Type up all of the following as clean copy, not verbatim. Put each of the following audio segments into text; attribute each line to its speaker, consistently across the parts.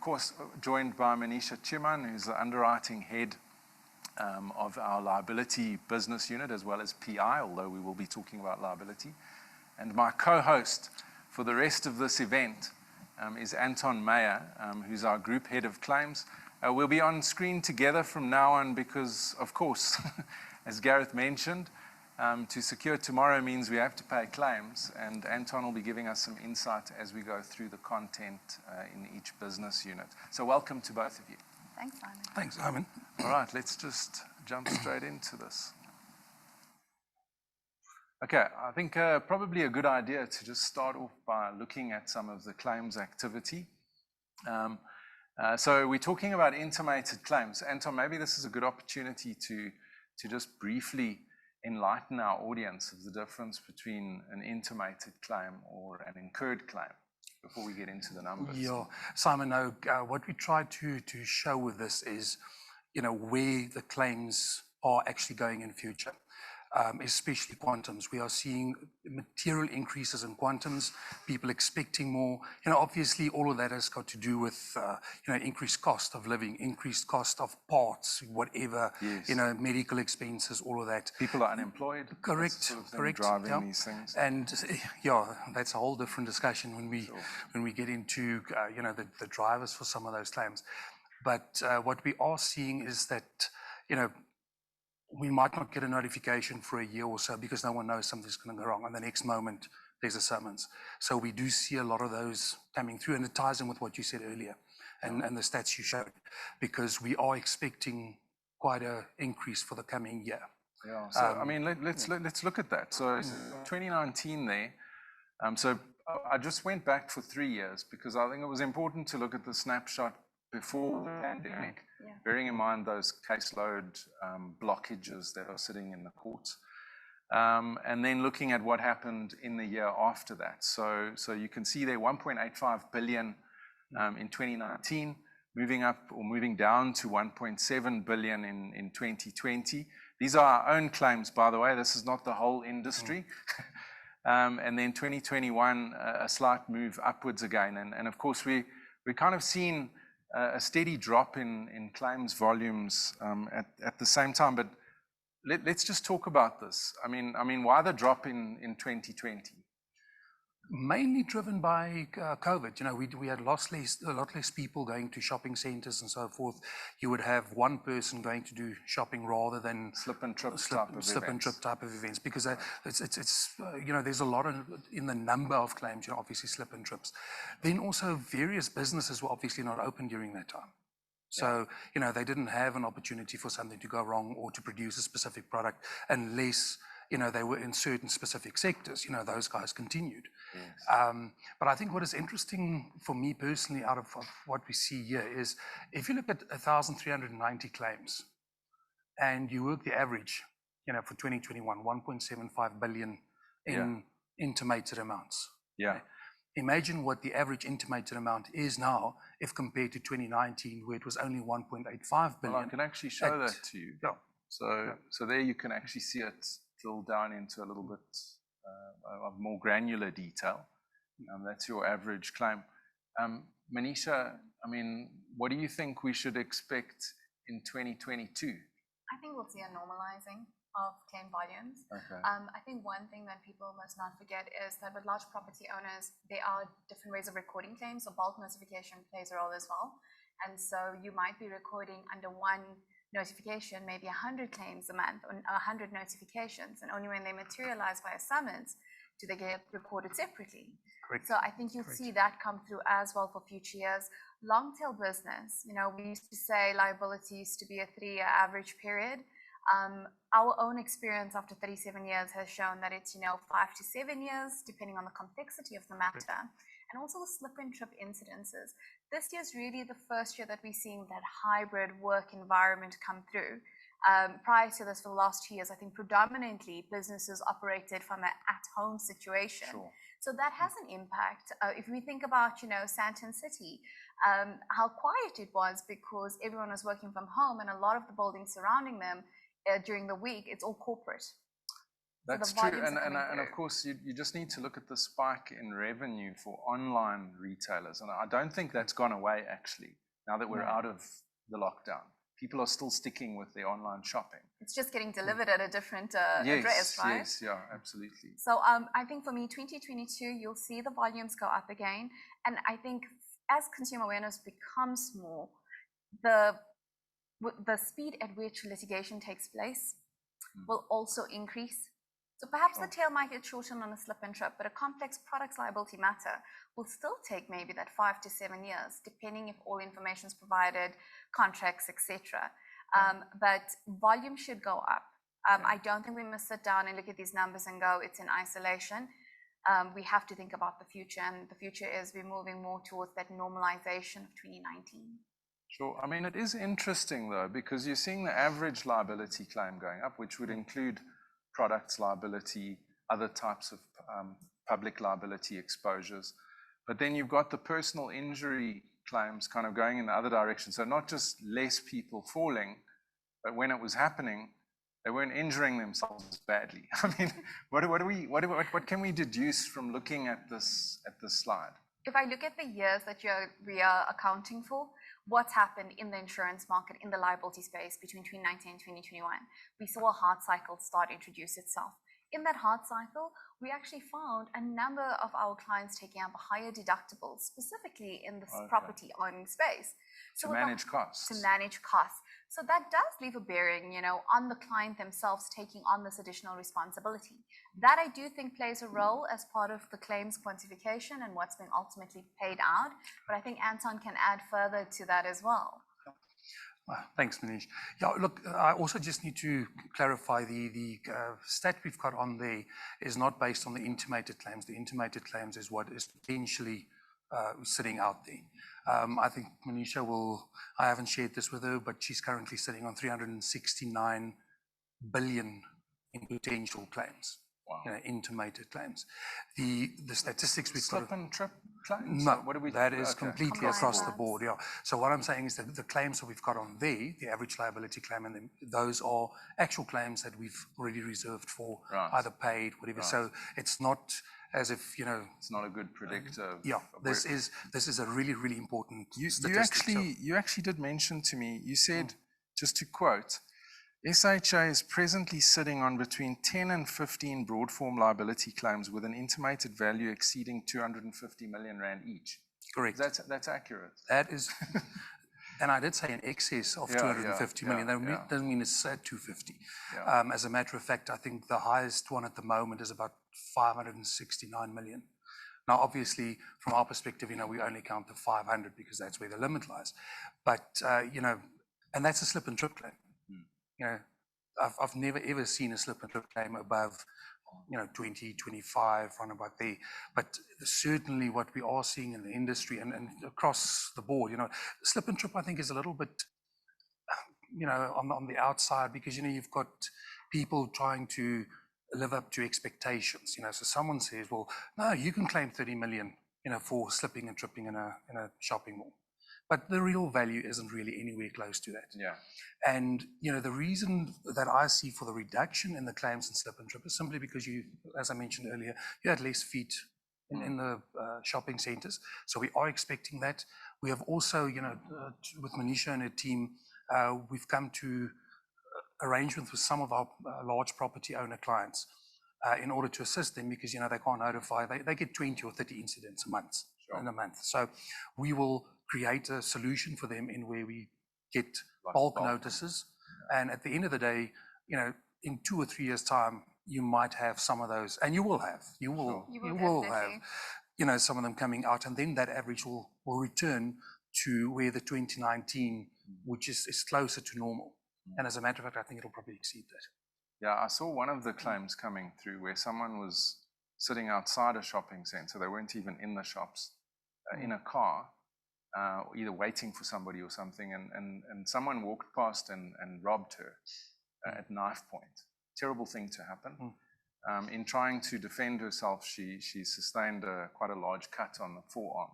Speaker 1: course, joined by Manisha Chiman, who's the underwriting head of our liability business unit, as well as PI, although we will be talking about liability. And my co-host for the rest of this event is Anton Meyer, who's our group head of claims. We'll be on screen together from now on because, of course, as Gareth mentioned, to secure tomorrow means we have to pay claims, and Anton will be giving us some insight as we go through the content in each business unit. So welcome to both of you.
Speaker 2: Thanks, Simon.
Speaker 3: Thanks, Simon.
Speaker 1: All right, let's just jump straight into this. Okay, I think probably a good idea to just start off by looking at some of the claims activity. So we're talking about intimated claims. Anton, maybe this is a good opportunity to just briefly enlighten our audience of the difference between an intimated claim or an incurred claim before we get into the numbers.
Speaker 3: Yeah, Simon, what we try to show with this is, where the claims are actually going in future, especially quantums. We are seeing material increases in quantums, people expecting more. Obviously all of that has got to do with, increased cost of living, increased cost of parts, whatever,
Speaker 1: yes.
Speaker 3: Medical expenses, all of that.
Speaker 1: People are unemployed.
Speaker 3: Correct, correct.
Speaker 1: Driving these things.
Speaker 3: And that's a whole different discussion when we get into, the drivers for some of those claims. But what we are seeing is that, we might not get a notification for a year or so because no one knows something's going to go wrong, and the next moment there's a summons. So we do see a lot of those coming through, and it ties in with what you said earlier and the stats you showed, because we are expecting quite an increase for the coming year.
Speaker 1: Yeah, so I mean, let's look at that. So 2019 there, so I just went back for 3 years because I think it was important to look at the snapshot before the pandemic, bearing in mind those caseload blockages that are sitting in the courts, and then looking at what happened in the year after that. So you can see there 1.85 billion in 2019, moving up or moving down to 1.7 billion in 2020. These are our own claims, by the way. This is not the whole industry. And then 2021, a slight move upwards again. And of course, we're kind of seeing a steady drop in claims volumes at the same time. But let's just talk about this. I mean, why the drop in 2020?
Speaker 3: Mainly driven by COVID. We had a lot less people going to shopping centers and so forth. You would have one person going to do shopping rather than
Speaker 1: slip and trip type of events, because it's there's a lot in the number of claims. Obviously slip and trips. Then also various businesses were obviously not open during that time. So, they didn't have an opportunity for something to go wrong or to produce a specific product unless they were in certain specific sectors. Those guys continued. Yes. But I think what is interesting for me personally out of what we see here is, if you look at 1,390 claims and you work the average, for 2021, 1.75 billion in intimated amounts. Yeah.
Speaker 3: Okay? Imagine what the average intimated amount is now if compared to 2019, where it was only 1.85 billion.
Speaker 1: Well, I can actually show that to you.
Speaker 3: Yeah.
Speaker 1: So there you can actually see it drill down into a little bit of more granular detail. That's your average claim. Manisha, what do you think we should expect in 2022?
Speaker 2: I think we'll see a normalizing of claim volumes.
Speaker 1: Okay.
Speaker 2: I think one thing that people must not forget is that with large property owners, there are different ways of recording claims, so bulk notification plays a role as well. And so you might be recording under one notification, maybe 100 claims a month, or 100 notifications, and only when they materialize by a summons do they get recorded separately.
Speaker 3: Correct.
Speaker 2: So I think you'll see that come through as well for future years. Long tail business, we used to say liability used to be a 3-year average period. Our own experience after 37 years has shown that it's 5 to 7 years, depending on the complexity of the matter. And also the slip and trip incidences. This year is really the first year that we're seeing that hybrid work environment come through. Prior to this, for the last 2 years, I think predominantly businesses operated from an at-home situation.
Speaker 1: Sure.
Speaker 2: So that has an impact. If we think about, Sandton City, how quiet it was because everyone was working from home, and a lot of the buildings surrounding them during the week, it's all corporate.
Speaker 1: That's true, and of course you just need to look at the spike in revenue for online retailers, and I don't think that's gone away actually, now that we're out of the lockdown. People are still sticking with their online shopping.
Speaker 2: It's just getting delivered at a different address, right?
Speaker 1: Yes, yeah, absolutely.
Speaker 2: So I think for me, 2022, you'll see the volumes go up again, and I think as consumer awareness becomes more, the speed at which litigation takes place will also increase. So perhaps the tail might get shortened on a slip and trip, but a complex products liability matter will still take maybe that 5 to 7 years, depending if all information is provided, contracts, etc. But volume should go up. I don't think we must sit down and look at these numbers and go, it's in isolation. We have to think about the future, and the future is we're moving more towards that normalization of 2019.
Speaker 1: Sure. I mean, it is interesting though, because you're seeing the average liability claim going up, which would include products liability, other types of public liability exposures. But then you've got the personal injury claims kind of going in the other direction. So not just less people falling, but when it was happening, they weren't injuring themselves badly. I mean, what can we deduce from looking at this slide?
Speaker 2: If I look at the years that we are accounting for, what's happened in the insurance market, in the liability space between 2019 and 2021, we saw a hard cycle start to introduce itself. In that hard cycle, we actually found a number of our clients taking up higher deductibles, specifically in this property owning space.
Speaker 1: So to manage costs.
Speaker 2: To manage costs. So that does leave a bearing, on the client themselves taking on this additional responsibility. That I do think plays a role as part of the claims quantification and what's being ultimately paid out. But I think Anton can add further to that as well.
Speaker 3: Thanks, Manish. Yeah, look, I also just need to clarify the stat we've got on there is not based on the intimated claims. The intimated claims is what is potentially sitting out there. I think Manisha I haven't shared this with her, but she's currently sitting on 369 billion in potential claims. Wow. Intimated claims. The statistics we've got.
Speaker 1: Slip and trip claims?
Speaker 3: No, that is completely across the board. Yeah. So what I'm saying is that the claims that we've got on there, the average liability claim, and those are actual claims that we've already reserved for, either paid, whatever. So it's not as if
Speaker 1: it's not a good predictor.
Speaker 3: Yeah, this is a really, really important
Speaker 1: statistic. You actually did mention to me. You said, just to quote, SHA is presently sitting on between 10 and 15 broad form liability claims with an intimated value exceeding 250 million rand each.
Speaker 3: Correct.
Speaker 1: That's accurate.
Speaker 3: That is, and I did say in excess of 250 million. That doesn't mean it's at 250. Yeah. As a matter of fact, I think the highest one at the moment is about 569 million. Now, obviously, from our perspective, we only count the 500 because that's where the limit lies. But, and that's a slip and trip claim. I've never ever seen a slip and trip claim above 20, 25, around about there. But certainly what we are seeing in the industry and across the board, slip and trip I think is a little bit on the outside, because you've got people trying to live up to expectations. So someone says, well, no, you can claim 30 million for slipping and tripping in a shopping mall. But the real value isn't really anywhere close to that.
Speaker 1: Yeah.
Speaker 3: And the reason that I see for the reduction in the claims and slip and trip is simply because as I mentioned earlier, you had less feet in the shopping centers. So we are expecting that. We have also, with Manisha and her team, we've come to arrangements with some of our large property owner clients in order to assist them, because they can't notify. They get 20 or 30 incidents in a month. So we will create a solution for them in where we get bulk notices. And at the end of the day, in 2 or 3 years' time, you might have some of those, and you will have some of them coming out, and then that average will return to where the 2019, which is closer to normal. And as a matter of fact, I think it'll probably exceed that.
Speaker 1: Yeah, I saw one of the claims coming through where someone was sitting outside a shopping center. They weren't even in the shops, in a car, either waiting for somebody or something, and someone walked past and robbed her at knife point. Terrible thing to happen. In trying to defend herself, she sustained quite a large cut on the forearm.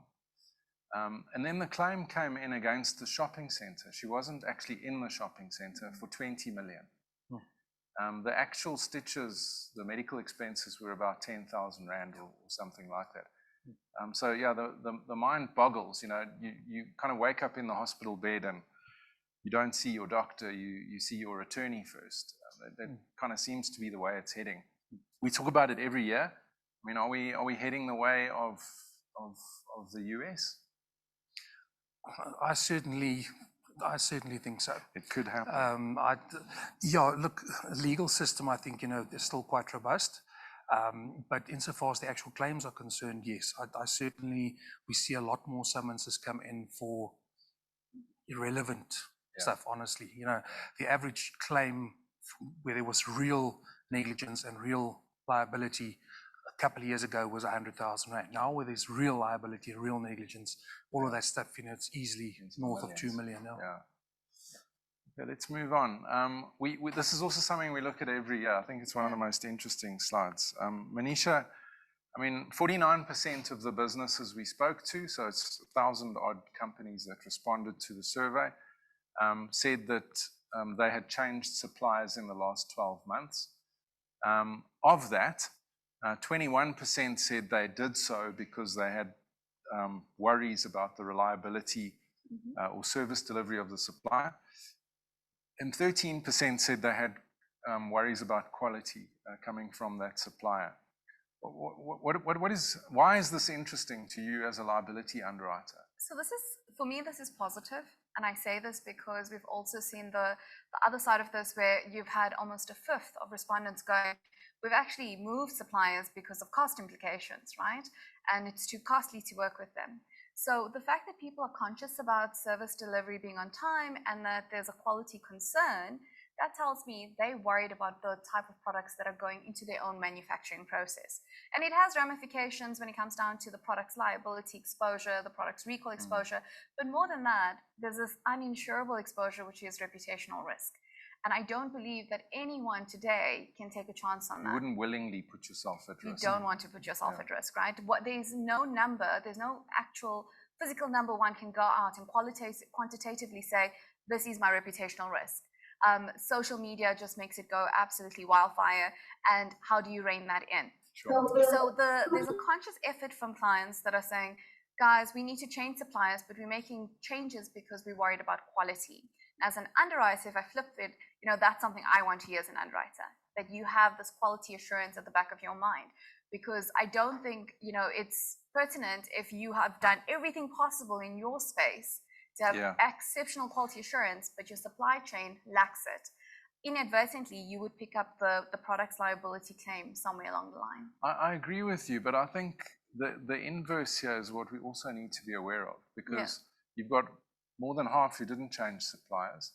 Speaker 1: And then the claim came in against the shopping center. She wasn't actually in the shopping center for 20 million. The actual stitches, the medical expenses were about 10,000 Rand or something like that. So yeah, the mind boggles, you kind of wake up in the hospital bed and you don't see your doctor, you see your attorney first. That kind of seems to be the way it's heading. We talk about it every year. I mean, are we heading the way of the US?
Speaker 3: I certainly think so.
Speaker 1: It could happen.
Speaker 3: Yeah, look, legal system, I think, is still quite robust. But insofar as the actual claims are concerned, yes, we see a lot more summonses come in for irrelevant stuff, honestly. The average claim where there was real negligence and real liability a couple of years ago was 100,000 Rand. Now where there's real liability, real negligence, all of that stuff, it's easily north of 2 million now.
Speaker 1: Yeah. Okay, let's move on. This is also something we look at every year. I think it's one of the most interesting slides. Manisha, I mean, 49% of the businesses we spoke to, so it's 1,000 odd companies that responded to the survey, said that they had changed suppliers in the last 12 months. Of that, 21% said they did so because they had worries about the reliability or service delivery of the supplier. And 13% said they had worries about quality coming from that supplier. Why is this interesting to you as a liability underwriter?
Speaker 2: So for me, this is positive. And I say this because we've also seen the other side of this where you've had almost a fifth of respondents going, we've actually moved suppliers because of cost implications, right? And it's too costly to work with them. So the fact that people are conscious about service delivery being on time and that there's a quality concern, that tells me they're worried about the type of products that are going into their own manufacturing process. And it has ramifications when it comes down to the product's liability exposure, the product's recall exposure. But more than that, there's this uninsurable exposure, which is reputational risk. And I don't believe that anyone today can take a chance on that.
Speaker 1: You wouldn't willingly put yourself at risk.
Speaker 2: You don't want to put yourself at risk, right? There's no number, there's no actual physical number one can go out and quantitatively say, this is my reputational risk. Social media just makes it go absolutely wildfire. And how do you rein that in?
Speaker 1: Sure.
Speaker 2: So there's a conscious effort from clients that are saying, guys, we need to change suppliers, but we're making changes because we're worried about quality. As an underwriter, if I flip it, that's something I want to hear as an underwriter, that you have this quality assurance at the back of your mind. Because I don't think, it's pertinent if you have done everything possible in your space to have exceptional quality assurance, but your supply chain lacks it. Inadvertently, you would pick up the product's liability claim somewhere along the line.
Speaker 1: I agree with you, but I think the inverse here is what we also need to be aware of, because you've got more than half who didn't change suppliers.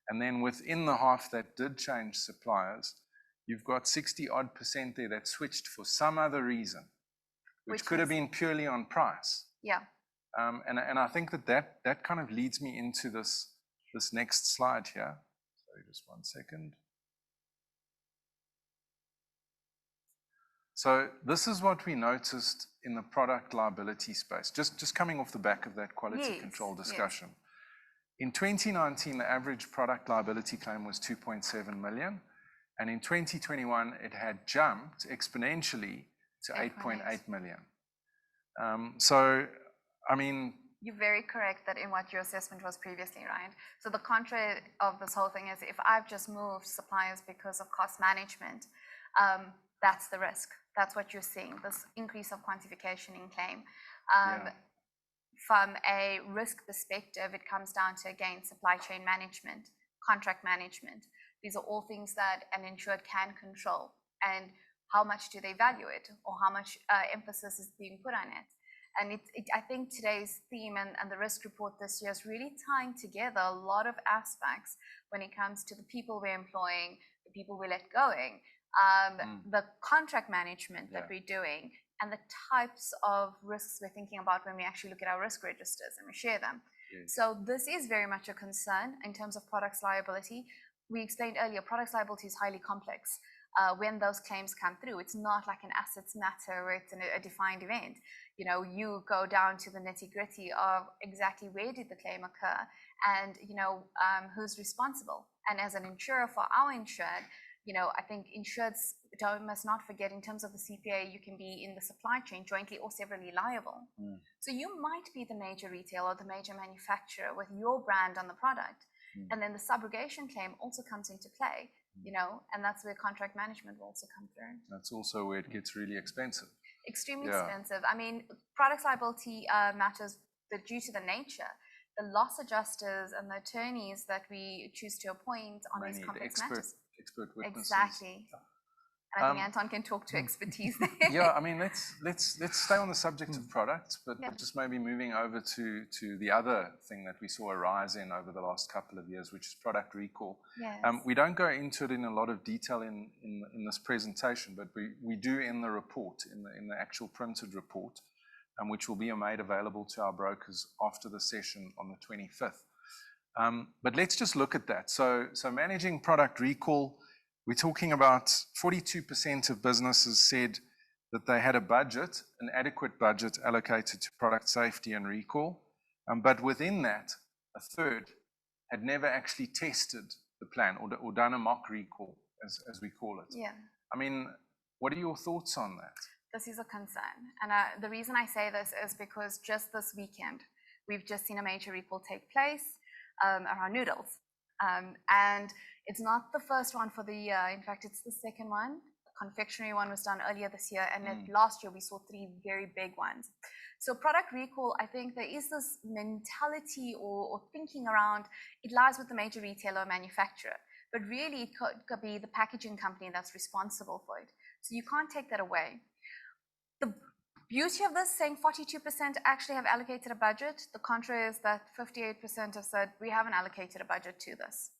Speaker 1: And then within the half that did change suppliers, you've got 60-odd% there that switched for some other reason, which could have been purely on price.
Speaker 2: Yeah.
Speaker 1: And I think that kind of leads me into this next slide here. Sorry, just one second. So this is what we noticed in the product liability space, just coming off the back of that quality control discussion. Yes. In 2019, the average product liability claim was 2.7 million. And in 2021, it had jumped exponentially to 8.8 million. So, I mean...
Speaker 2: You're very correct that in what your assessment was previously, right? So the contrary of this whole thing is if I've just moved suppliers because of cost management, that's the risk. That's what you're seeing, this increase of quantification in claim. From a risk perspective, it comes down to, again, supply chain management, contract management. These are all things that an insured can control. And how much do they value it, or how much emphasis is being put on it? And I think today's theme and the risk report this year is really tying together a lot of aspects when it comes to the people we're employing, the people we're let going, the contract management that we're doing, and the types of risks we're thinking about when we actually look at our risk registers and we share them. Yes. So this is very much a concern in terms of products liability. We explained earlier, products liability is highly complex. When those claims come through, it's not like an assets matter where it's a defined event. You go down to the nitty-gritty of exactly where did the claim occur and, who's responsible. And as an insurer for our insured, I think insureds must not forget, in terms of the CPA, you can be in the supply chain jointly or severally liable. So you might be the major retailer or the major manufacturer with your brand on the product. And then the subrogation claim also comes into play, and that's where contract management will also come through.
Speaker 1: That's also where it gets really expensive.
Speaker 2: Extremely expensive. I mean, product liability matters due to the nature. The loss adjusters and the attorneys that we choose to appoint on these complex matters.
Speaker 1: Expert witnesses.
Speaker 2: Exactly. And I think Anton can talk to expertise there.
Speaker 1: Yeah, I mean, let's stay on the subject of products, but just maybe moving over to the other thing that we saw a rise in over the last couple of years, which is product recall.
Speaker 2: Yes.
Speaker 1: We don't go into it in a lot of detail in this presentation, but we do in the report, in the actual printed report, which will be made available to our brokers after the session on the 25th. But let's just look at that. So managing product recall, we're talking about 42% of businesses said that they had a budget, an adequate budget allocated to product safety and recall. But within that, a third had never actually tested the plan or done a mock recall, as we call it.
Speaker 2: Yeah.
Speaker 1: I mean, what are your thoughts on that?
Speaker 2: This is a concern. And the reason I say this is because just this weekend, we've just seen a major recall take place around noodles. And it's not the first one for the year. In fact, it's the second one. The confectionery one was done earlier this year. And last year, we saw 3 very big ones. So product recall, I think there is this mentality or thinking around, it lies with the major retailer or manufacturer. But really, it could be the packaging company that's responsible for it. So you can't take that away. The beauty of this, saying 42% actually have allocated a budget. The contrary is that 58% have said, we haven't allocated a budget to this.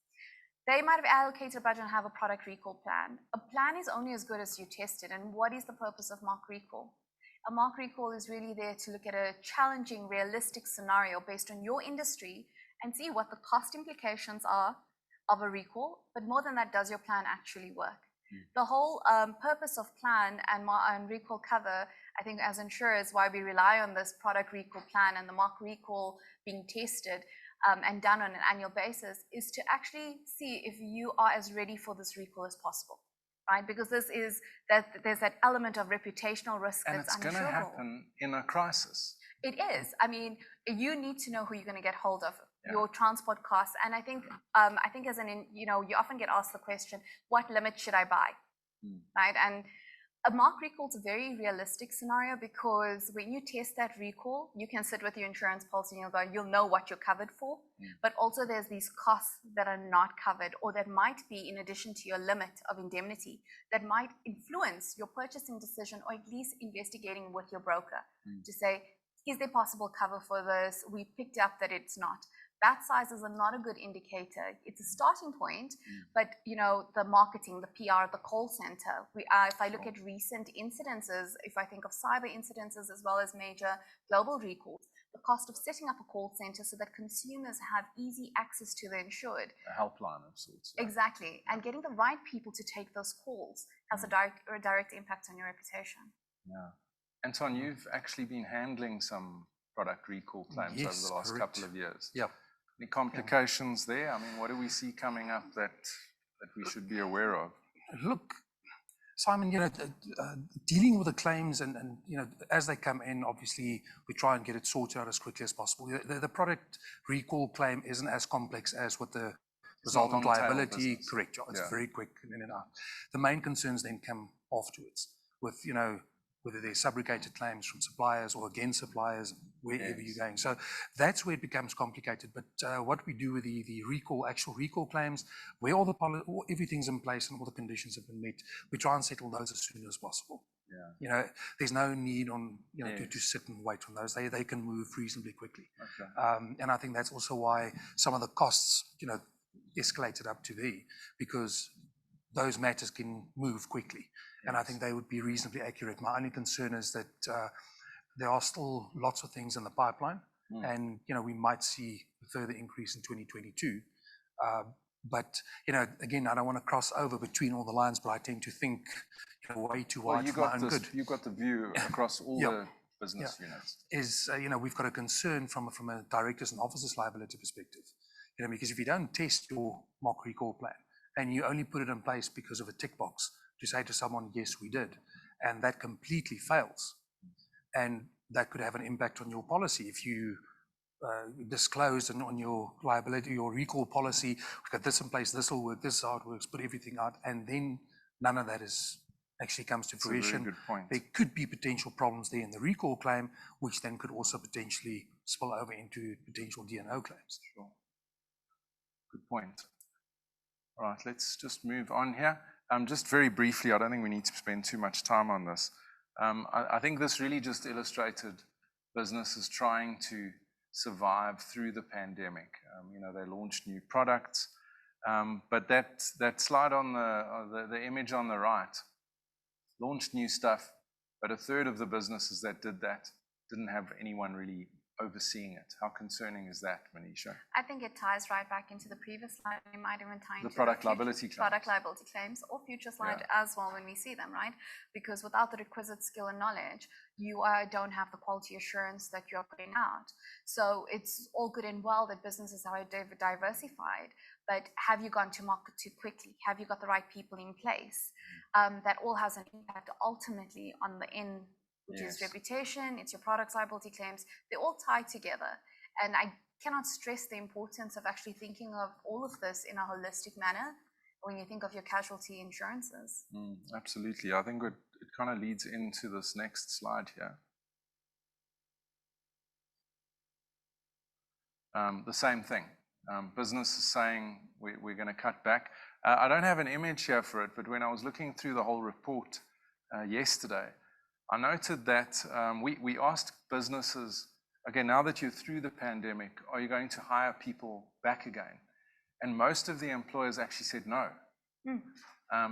Speaker 2: They might have allocated a budget and have a product recall plan. A plan is only as good as you test it. And what is the purpose of mock recall? A mock recall is really there to look at a challenging, realistic scenario based on your industry and see what the cost implications are of a recall. But more than that, does your plan actually work? The whole purpose of plan and recall cover, I think as insurers, why we rely on this product recall plan and the mock recall being tested and done on an annual basis, is to actually see if you are as ready for this recall as possible, right? Because there's that element of reputational risk
Speaker 1: and
Speaker 2: that's
Speaker 1: it's going to happen in a crisis.
Speaker 2: It is. I mean, you need to know who you're going to get hold of. Your transport costs. And I think as you often get asked the question, what limit should I buy? Right? And a mock recall is a very realistic scenario, because when you test that recall, you can sit with your insurance policy and you'll know what you're covered for. But also there's these costs that are not covered, or that might be in addition to your limit of indemnity, that might influence your purchasing decision, or at least investigating with your broker to say, is there possible cover for this? We picked up that it's not. Batch sizes are not a good indicator. It's a starting point, but the marketing, the PR, the call center. If I look at recent incidences, if I think of cyber incidences as well as major global recalls, the cost of setting up a call center so that consumers have easy access to the insured.
Speaker 1: A helpline of sorts.
Speaker 2: Exactly. And getting the right people to take those calls has a direct impact on your reputation.
Speaker 1: Yeah. Anton, you've actually been handling some product recall claims over the last couple of years.
Speaker 3: Yeah.
Speaker 1: Any complications there? I mean, what do we see coming up that we should be aware of?
Speaker 3: Look, Simon, dealing with the claims and as they come in, obviously we try and get it sorted out as quickly as possible. The product recall claim isn't as complex as with the resultant liability. Correct, it's very quick in and out. The main concerns then come afterwards with, whether they're subrogated claims from suppliers or against suppliers, wherever you're going. So that's where it becomes complicated. But what we do with the actual recall claims, where everything's in place and all the conditions have been met, we try and settle those as soon as possible. Yeah. There's no need on to sit and wait on those. They can move reasonably quickly. Okay. And I think that's also why some of the costs, escalated up to there, because those matters can move quickly. And I think they would be reasonably accurate. My only concern is that there are still lots of things in the pipeline, and we might see a further increase in 2022. But again, I don't want to cross over between all the lines, but I tend to think way too wide for my own good.
Speaker 1: You've got the view across all the business units.
Speaker 3: We've got a concern from a directors and officers liability perspective. Because if you don't test your mock recall plan, and you only put it in place because of a tick box to say to someone, yes, we did, and that completely fails. And that could have an impact on your policy. If you disclose and on your liability, your recall policy, we've got this in place, this will work, this is how it works, put everything out, and then none of that actually comes to fruition.
Speaker 1: That's a very good point.
Speaker 3: There could be potential problems there in the recall claim, which then could also potentially spill over into potential D&O claims.
Speaker 1: Sure. Good point. All right, let's just move on here. Just very briefly, I don't think we need to spend too much time on this. I think this really just illustrated businesses trying to survive through the pandemic. They launched new products, but that slide on the image on the right launched new stuff, but a third of the businesses that did that didn't have anyone really overseeing it. How concerning is that, Manisha?
Speaker 2: I think it ties right back into the previous slide. We might even tie into
Speaker 1: the product liability claims.
Speaker 2: Product liability claims, or future slide as well when we see them, right? Because without the requisite skill and knowledge, you don't have the quality assurance that you're putting out. So it's all good and well that businesses are diversified, but have you gone to market too quickly? Have you got the right people in place? That all has an impact ultimately on the end, which is reputation, it's your products liability claims. They all tie together. And I cannot stress the importance of actually thinking of all of this in a holistic manner when you think of your casualty insurances.
Speaker 1: Absolutely. I think it kind of leads into this next slide here. The same thing. Business is saying we're going to cut back. I don't have an image here for it, but when I was looking through the whole report yesterday, I noted that we asked businesses, okay, now that you're through the pandemic, are you going to hire people back again? And most of the employers actually said no,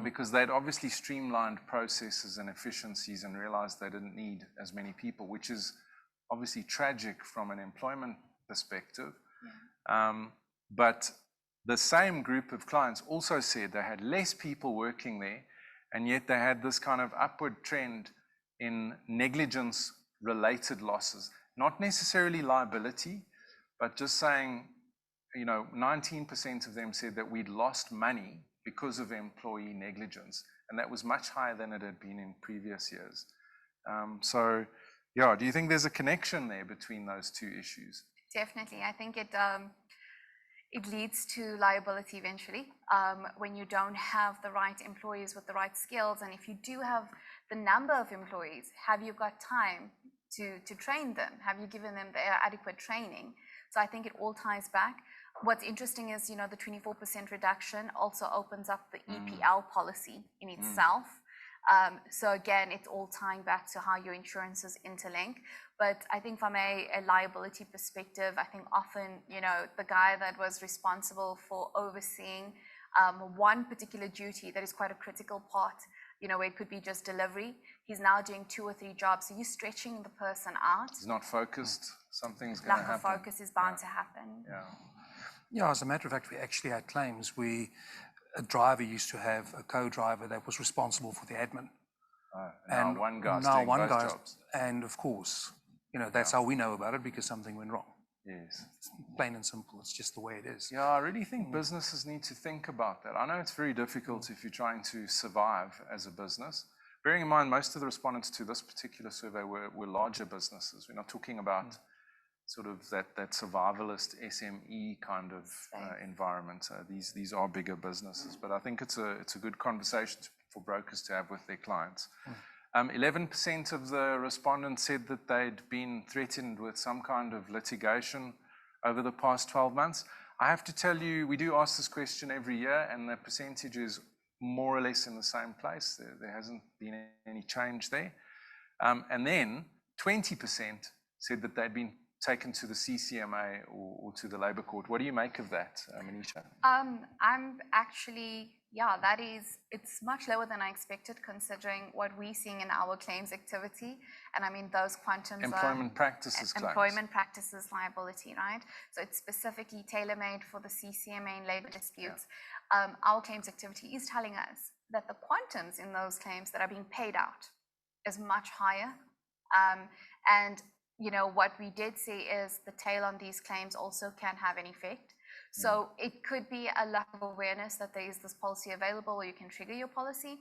Speaker 1: because they'd obviously streamlined processes and efficiencies and realized they didn't need as many people, which is obviously tragic from an employment perspective. But the same group of clients also said they had less people working there, and yet they had this kind of upward trend in negligence-related losses, not necessarily liability, but just saying, 19% of them said that we'd lost money because of employee negligence, and that was much higher than it had been in previous years. Do you think there's a connection there between those two issues?
Speaker 2: Definitely. I think it leads to liability eventually when you don't have the right employees with the right skills. And if you do have the number of employees, have you got time to train them? Have you given them the adequate training? So I think it all ties back. What's interesting is, the 24% reduction also opens up the EPL policy in itself. So again, it's all tying back to how your insurances interlink. But I think from a liability perspective, I think often, the guy that was responsible for overseeing one particular duty that is quite a critical part, where it could be just delivery, he's now doing 2 or 3 jobs. So you're stretching the person out.
Speaker 1: He's not focused. Something's going to happen.
Speaker 2: Lack of focus is bound to happen.
Speaker 3: Yeah, as a matter of fact, we actually had claims where a driver used to have a co-driver that was responsible for the admin.
Speaker 1: Now one guy's doing both jobs.
Speaker 3: And of course, that's how we know about it, because something went wrong.
Speaker 1: Yes.
Speaker 3: It's plain and simple. It's just the way it is.
Speaker 1: Yeah, I really think businesses need to think about that. I know it's very difficult if you're trying to survive as a business. Bearing in mind, most of the respondents to this particular survey were larger businesses. We're not talking about sort of that survivalist SME kind of environment. These are bigger businesses, but I think it's a good conversation for brokers to have with their clients. 11% of the respondents said that they'd been threatened with some kind of litigation over the past 12 months. I have to tell you, we do ask this question every year, and the percentage is more or less in the same place. There hasn't been any change there. And then 20% said that they'd been taken to the CCMA or to the Labour Court. What do you make of that, Manisha?
Speaker 2: I'm actually, it's much lower than I expected, considering what we're seeing in our claims activity. And I mean, those quantums
Speaker 1: employment practices claims.
Speaker 2: Employment practices liability, right? So it's specifically tailor-made for the CCMA and labour disputes. Our claims activity is telling us that the quantums in those claims that are being paid out is much higher. And what we did see is the tail on these claims also can have an effect. So it could be a lack of awareness that there is this policy available or you can trigger your policy.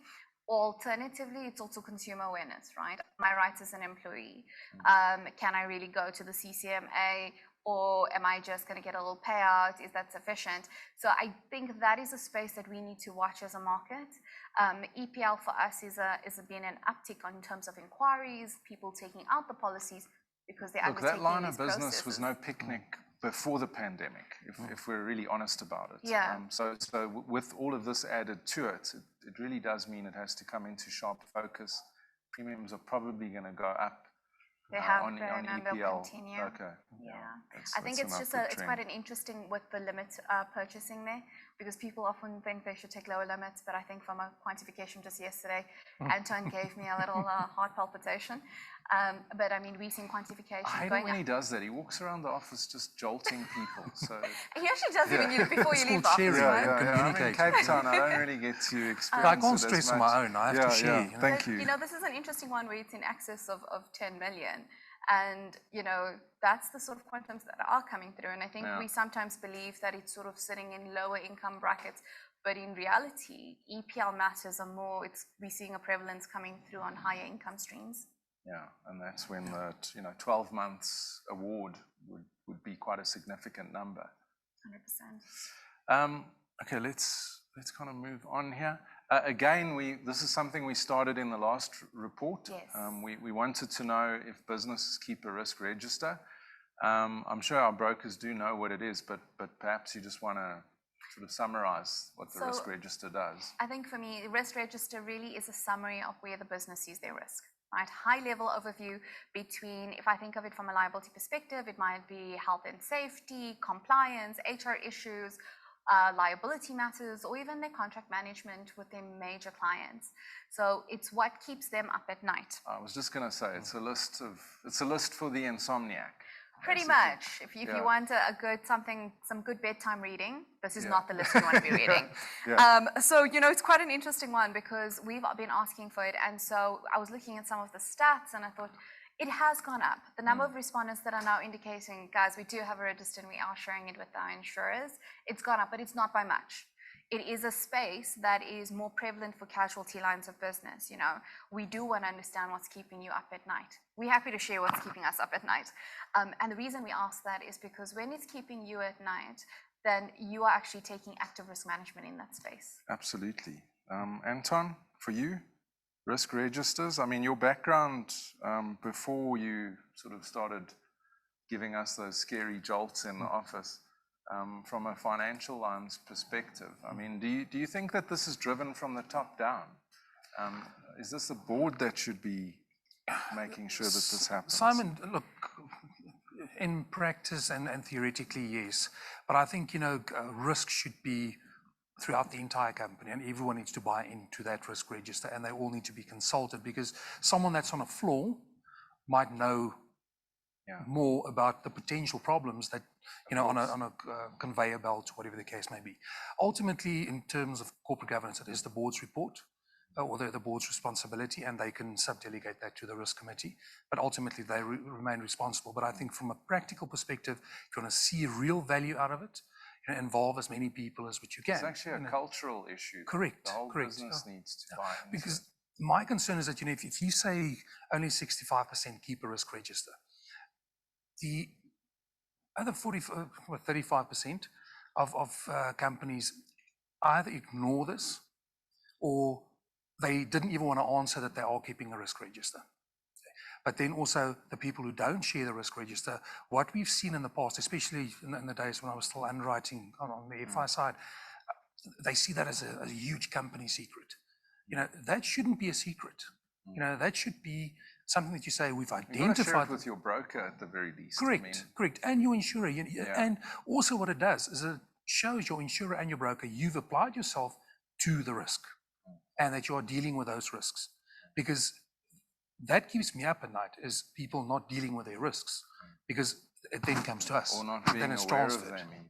Speaker 2: Alternatively, it's also consumer awareness, right? My rights as an employee. Can I really go to the CCMA, or am I just going to get a little payout? Is that sufficient? So I think that is a space that we need to watch as a market. EPL for us is been an uptick in terms of inquiries, people taking out the policies because they're undertaking
Speaker 1: that line
Speaker 2: these
Speaker 1: of business
Speaker 2: processes.
Speaker 1: was no picnic before the pandemic, if we're really honest about it.
Speaker 2: Yeah.
Speaker 1: So with all of this added to it, it really does mean it has to come into sharp focus. Premiums are probably going to go up.
Speaker 2: They have
Speaker 1: on
Speaker 2: been, and
Speaker 1: EPL.
Speaker 2: they'll continue.
Speaker 1: Okay.
Speaker 2: Yeah.
Speaker 1: That's
Speaker 2: I think
Speaker 1: an
Speaker 2: it's just
Speaker 1: upward
Speaker 2: it's
Speaker 1: trend.
Speaker 2: quite an interesting with the limit purchasing there, because people often think they should take lower limits, but I think from a quantification just yesterday, Anton gave me a little heart palpitation. But I mean, we've seen quantification
Speaker 1: I hate it
Speaker 2: going
Speaker 1: when
Speaker 2: up.
Speaker 1: he does that. He walks around the office just jolting people. So
Speaker 2: He actually does it when you, before you
Speaker 3: It's
Speaker 2: leave the
Speaker 3: called
Speaker 2: office,
Speaker 3: sharing,
Speaker 2: right?
Speaker 3: yeah.
Speaker 1: I'm in
Speaker 3: Communicating.
Speaker 1: Cape Town. I don't really get to experience
Speaker 3: I can't
Speaker 1: it as
Speaker 3: stress on
Speaker 1: much.
Speaker 3: my own. I have to share.
Speaker 1: Yeah. Thank
Speaker 2: But,
Speaker 1: you.
Speaker 2: this is an interesting one where it's in excess of 10 million. And, that's the sort of quantums that are coming through. And I think we sometimes believe that it's sort of sitting in lower income brackets. But in reality, EPL matters are more, we're seeing a prevalence coming through on higher income streams.
Speaker 1: Yeah, and that's when the 12 months award would be quite a significant number.
Speaker 2: 100%.
Speaker 1: Okay, let's kind of move on here. Again, this is something we started in the last report.
Speaker 2: Yes.
Speaker 1: We wanted to know if businesses keep a risk register. I'm sure our brokers do know what it is, but perhaps you just want to sort of summarize what the risk register does.
Speaker 2: I think for me, risk register really is a summary of where the business sees their risk. Right, high level overview between, if I think of it from a liability perspective, it might be health and safety, compliance, HR issues, liability matters, or even their contract management with their major clients. So it's what keeps them up at night.
Speaker 1: I was just going to say, it's a list for the insomniac.
Speaker 2: Pretty
Speaker 1: basically.
Speaker 2: much. If you want some good bedtime reading, this is not the list you want to be reading. So, it's quite an interesting one because we've been asking for it. And so I was looking at some of the stats and I thought it has gone up. The number of respondents that are now indicating, guys, we do have a register and we are sharing it with our insurers. It's gone up, but it's not by much. It is a space that is more prevalent for casualty lines of business. We do want to understand what's keeping you up at night. We're happy to share what's keeping us up at night. And the reason we ask that is because when it's keeping you at night, then you are actually taking active risk management in that space.
Speaker 1: Absolutely. Anton, for you, risk registers, I mean, your background before you sort of started giving us those scary jolts in the office, from a financial lines perspective, I mean, do you think that this is driven from the top down? Is this the board that should be making sure that this happens?
Speaker 3: Simon, look, in practice and theoretically, yes. But I think, risk should be throughout the entire company, and everyone needs to buy into that risk register, and they all need to be consulted, because someone that's on a floor might know more about the potential problems that, on a conveyor belt, whatever the case may be. Ultimately, in terms of corporate governance, it is the board's report, or the board's responsibility, and they can sub-delegate that to the risk committee. But ultimately, they remain responsible. But I think from a practical perspective, if you want to see real value out of it, involve as many people as what you can.
Speaker 1: It's actually a cultural issue.
Speaker 3: Correct.
Speaker 1: The whole
Speaker 3: correct.
Speaker 1: business needs to buy into.
Speaker 3: Because my concern is that, if you say only 65% keep a risk register, the other 35% of companies either ignore this, or they didn't even want to answer that they are keeping a risk register. But then also the people who don't share the risk register, what we've seen in the past, especially in the days when I was still underwriting on the FI side, they see that as a huge company secret. That shouldn't be a secret. That should be something that you say we've identified.
Speaker 1: You share it with your broker at the very least.
Speaker 3: Correct. And your insurer. And also what it does is it shows your insurer and your broker you've applied yourself to the risk, and that you are dealing with those risks. Because that keeps me up at night, is people not dealing with their risks, because it then comes to us.
Speaker 1: Or not being
Speaker 3: then it's
Speaker 1: aware
Speaker 3: transferred.
Speaker 1: of them even.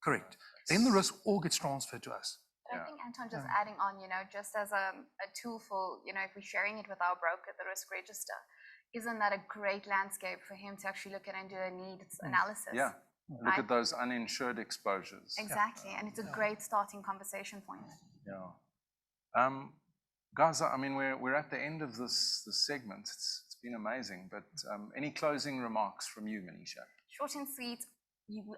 Speaker 3: Correct. Then the risk all gets transferred to us.
Speaker 2: But I think, Anton, just adding on, just as a tool for, if we're sharing it with our broker, the risk register, isn't that a great landscape for him to actually look at and do a needs analysis?
Speaker 1: Yeah. Look
Speaker 2: Right.
Speaker 1: at those uninsured exposures.
Speaker 2: Exactly, and it's a great starting conversation point.
Speaker 1: Yeah. Guys, I mean, we're at the end of this segment. It's been amazing, but any closing remarks from you, Manisha?
Speaker 2: Short and sweet,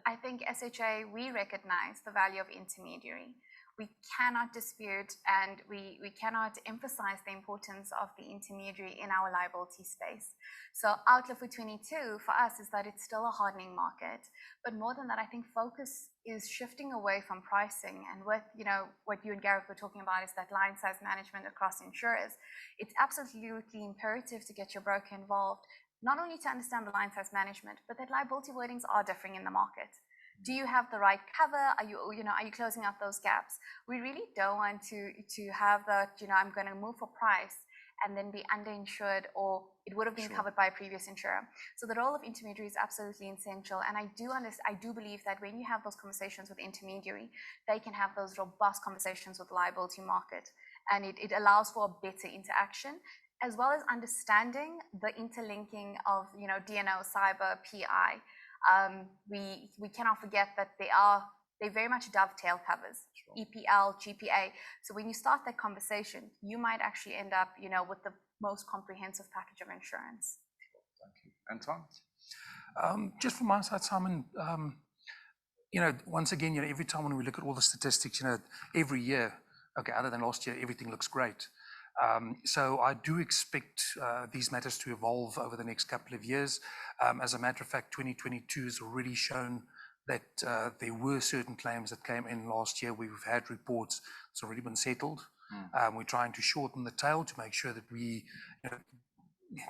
Speaker 2: I think SHA, we recognize the value of intermediary. We cannot dispute and we cannot emphasize the importance of the intermediary in our liability space. So outlook for 22 for us is that it's still a hardening market. But more than that, I think focus is shifting away from pricing. And with, what you and Gareth were talking about is that line size management across insurers. It's absolutely imperative to get your broker involved, not only to understand the line size management, but that liability wordings are differing in the market. Do you have the right cover? Are you closing out those gaps? We really don't want to have that, I'm going to move for price and then be underinsured, or it would have been covered by a previous insurer. So the role of intermediary is absolutely essential. And I do believe that when you have those conversations with intermediary, they can have those robust conversations with the liability market. And it allows for a better interaction, as well as understanding the interlinking of, D&O, cyber, PI. We cannot forget that they very much dovetail covers, EPL, GPA. So when you start that conversation, you might actually end up, with the most comprehensive package of insurance.
Speaker 1: Thank you. Anton?
Speaker 3: Just from my side, Simon, once again, every time when we look at all the statistics, every year, okay, other than last year, everything looks great. So I do expect these matters to evolve over the next couple of years. As a matter of fact, 2022 has already shown that there were certain claims that came in last year. We've had reports, it's already been settled. We're trying to shorten the tail to make sure that we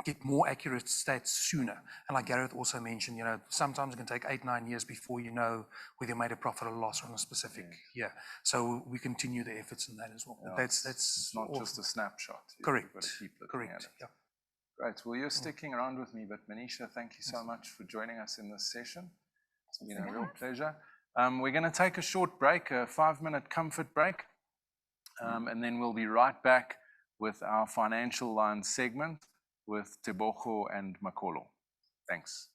Speaker 3: get more accurate stats sooner. And like Gareth also mentioned, sometimes it can take 8-9 years before you know whether you made a profit or loss on a specific year. So we continue the efforts in that as well.
Speaker 1: Yeah,
Speaker 3: That's
Speaker 1: it's not just a snapshot.
Speaker 3: Correct.
Speaker 1: You've got to keep looking
Speaker 3: Correct.
Speaker 1: at it.
Speaker 3: Yeah.
Speaker 1: Great. Well, you're sticking around with me, but Manisha, thank you so much for joining us in this session. It's been a real pleasure. We're going to take a short break, a 5-minute comfort break, and then we'll be right back with our financial line segment with Tebogo and Makolo. Thanks.